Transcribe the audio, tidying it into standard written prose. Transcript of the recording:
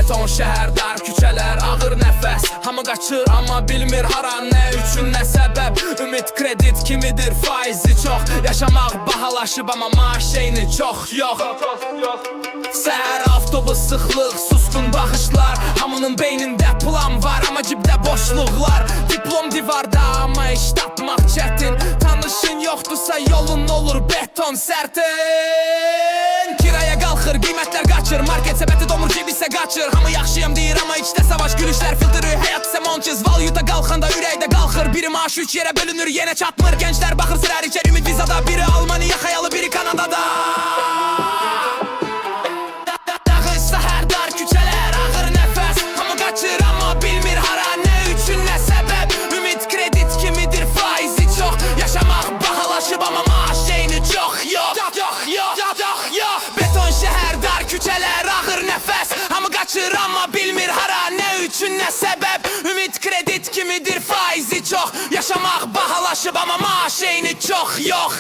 Beton şəhər, dar küçələr, ağır nəfəs. Hamı qaçır amma bilmir hara, nə üçün, nə səbəb. Ümid kredit kimidir, faizi çox. Yaşamaq bahalaşıb amma maaş eyni çox yox. Səhər avtobus sıxlıq, susqun baxışlar. Hamının beynində plan var amma cibdə boşluqlar. Diplom divarda amma iş tapmaq çətin. Tanışın yoxdursa yolun olur beton sərtin. Kiraya qalxır, qiymətlər qaçır. Market səbəti domur, cib isə qaçır. Hamı yaxşıyam deyir amma içdə savaş, gülüşlər filtri. Həyat isə monçiz, valyuta qalxanda ürəkdə qalxır. Biri maaş 3 yerə bölünür, yenə çatmır. Gənclər baxır sırər içər ümid vizada. Biri Almaniya xəyalı, biri Kanadada. Dağışsa hər dar küçələr, ağır nəfəs. Hamı qaçır amma bilmir hara, nə üçün, nə səbəb. Ümid kredit kimidir, faizi çox. Yaşamaq bahalaşıb amma maaş eyni çox yox. Beton şəhər, dar küçələr, ağır nəfəs. Hamı qaçır amma bilmir hara, nə üçün, nə səbəb. Ümid kredit kimidir, faizi çox. Yaşamaq bahalaşıb amma maaş eyni çox yox.